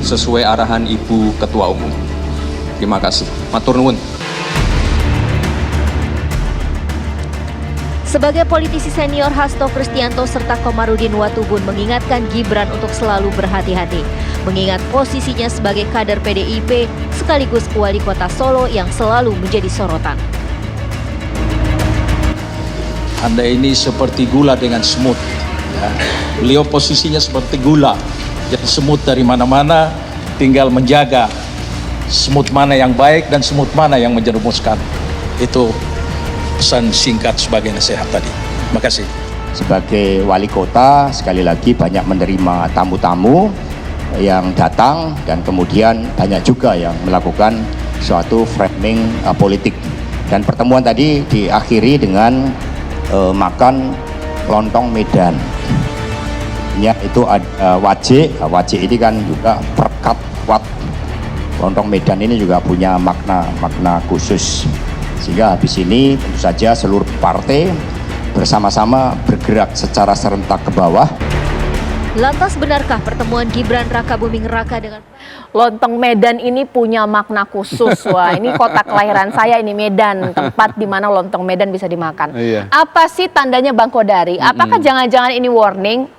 sesuai arahan Ibu Ketua Umum. Terima kasih. Matur nuwun. Sebagai politisi senior, Hasto Kristianto serta Komarudin Watubun mengingatkan Gibran untuk selalu berhati-hati, mengingat posisinya sebagai kader PDIP sekaligus wali kota Solo yang selalu menjadi sorotan. Anda ini seperti gula dengan semut. Ya. Beliau posisinya seperti gula, jadi semut dari mana-mana, tinggal menjaga semut mana yang baik dan semut mana yang menjerumuskan. Itu pesan singkat sebagai nasihat tadi. Terima kasih. Sebagai wali kota, sekali lagi banyak menerima tamu-tamu yang datang dan kemudian banyak juga yang melakukan suatu framing politik. Dan pertemuan tadi diakhiri dengan makan lontong Medan. Ya, itu wajik. Wajik ini kan juga perkat kuat. Lontong Medan ini juga punya makna khusus. Sehingga habis ini tentu saja seluruh partai bersama-sama bergerak secara serentak ke bawah. Lantas benarkah pertemuan Gibran Rakabuming Raka dengan Lontong Medan ini punya makna khusus? Wah, ini kota kelahiran saya, ini Medan, tempat di mana lontong Medan bisa dimakan. Iya. Apa sih tandanya Bang Kodari? Apakah jangan-jangan ini warning?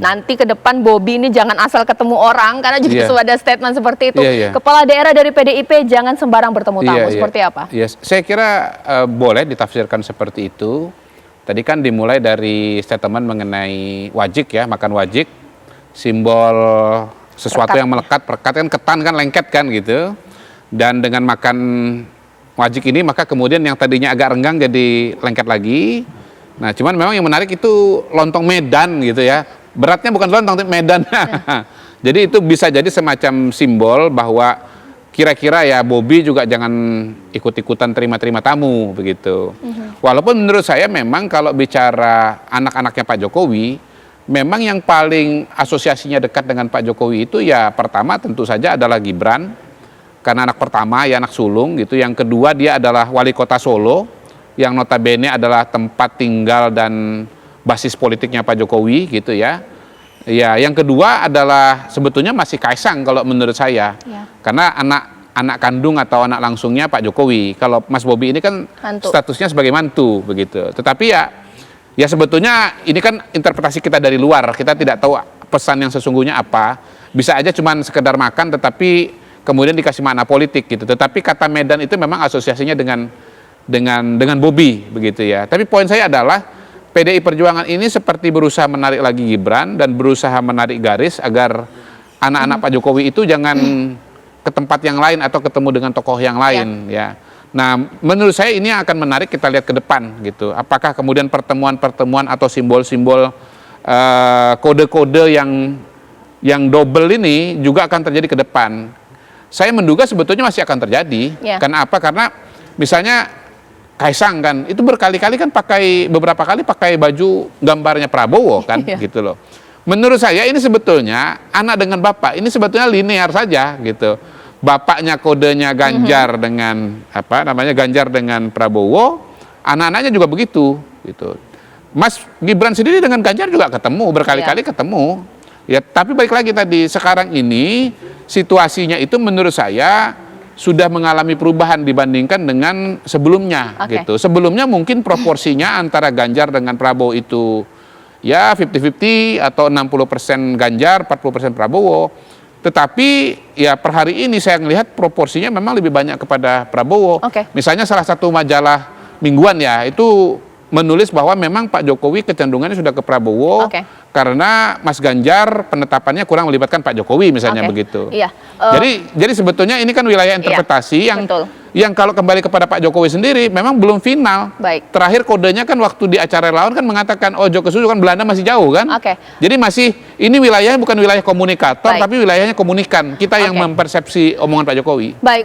Nanti ke depan Bobi ini jangan asal ketemu orang, karena juga sudah ada statement seperti itu. Kepala daerah dari PDIP jangan sembarang bertemu tamu. Seperti apa? Saya kira boleh ditafsirkan seperti itu. Tadi kan dimulai dari statement mengenai wajik ya, makan wajik, simbol sesuatu yang melekat, perekat kan, ketan kan, lengket kan gitu. Dan dengan makan wajik ini maka kemudian yang tadinya agak renggang jadi lengket lagi. Nah cuman memang yang menarik itu lontong Medan gitu ya. Beratnya bukan lontong, tapi Medan. Jadi itu bisa jadi semacam simbol bahwa kira-kira ya Bobi juga jangan ikut-ikutan terima-terima tamu begitu. Walaupun menurut saya memang kalau bicara anak-anaknya Pak Jokowi, memang yang paling asosiasinya dekat dengan Pak Jokowi itu ya pertama tentu saja adalah Gibran, karena anak pertama ya anak sulung gitu. Yang kedua dia adalah wali kota Solo, yang notabene adalah tempat tinggal dan basis politiknya Pak Jokowi gitu ya. Ya, yang kedua adalah sebetulnya masih Kaisang kalau menurut saya, karena anak kandung atau anak langsungnya Pak Jokowi. Kalau Mas Bobi ini kan statusnya sebagai mantu begitu. Tetapi ya sebetulnya ini kan interpretasi kita dari luar, kita tidak tahu pesan yang sesungguhnya apa. Bisa aja cuman sekedar makan, tetapi kemudian dikasih makna politik gitu. Tetapi kata Medan itu memang asosiasinya dengan Bobi begitu ya. Tapi poin saya adalah PDI Perjuangan ini seperti berusaha menarik lagi Gibran dan berusaha menarik garis agar anak-anak Pak Jokowi itu jangan ke tempat yang lain atau ketemu dengan tokoh yang lain ya. Nah, menurut saya ini akan menarik kita lihat ke depan gitu. Apakah kemudian pertemuan-pertemuan atau simbol-simbol kode-kode yang double ini juga akan terjadi ke depan. Saya menduga sebetulnya masih akan terjadi. Karena apa? Karena misalnya Kaisang kan itu berkali-kali kan beberapa kali pakai baju gambarnya Prabowo kan gitu loh. Menurut saya ini sebetulnya anak dengan bapak ini sebetulnya linear saja gitu. Bapaknya kodenya Ganjar dengan Ganjar dengan Prabowo, anak-anaknya juga begitu gitu. Mas Gibran sendiri dengan Ganjar juga ketemu berkali-kali ketemu. Ya, tapi balik lagi tadi sekarang ini situasinya itu menurut saya sudah mengalami perubahan dibandingkan dengan sebelumnya gitu. Sebelumnya mungkin proporsinya antara Ganjar dengan Prabowo itu ya 50-50 atau 60% Ganjar, 40% Prabowo. Tetapi ya per hari ini saya melihat proporsinya memang lebih banyak kepada Prabowo. Misalnya salah satu majalah mingguan ya itu menulis bahwa memang Pak Jokowi kecenderungannya sudah ke Prabowo karena Mas Ganjar penetapannya kurang melibatkan Pak Jokowi misalnya begitu. Jadi sebetulnya ini kan wilayah interpretasi yang kalau kembali kepada Pak Jokowi sendiri memang belum final. Terakhir kodenya kan waktu di acara relawan kan mengatakan oh Jokowi kan Belanda masih jauh kan. Jadi masih ini wilayahnya bukan wilayah komunikator tapi wilayahnya komunikan. Kita yang mempersepsi omongan Pak Jokowi. Baik.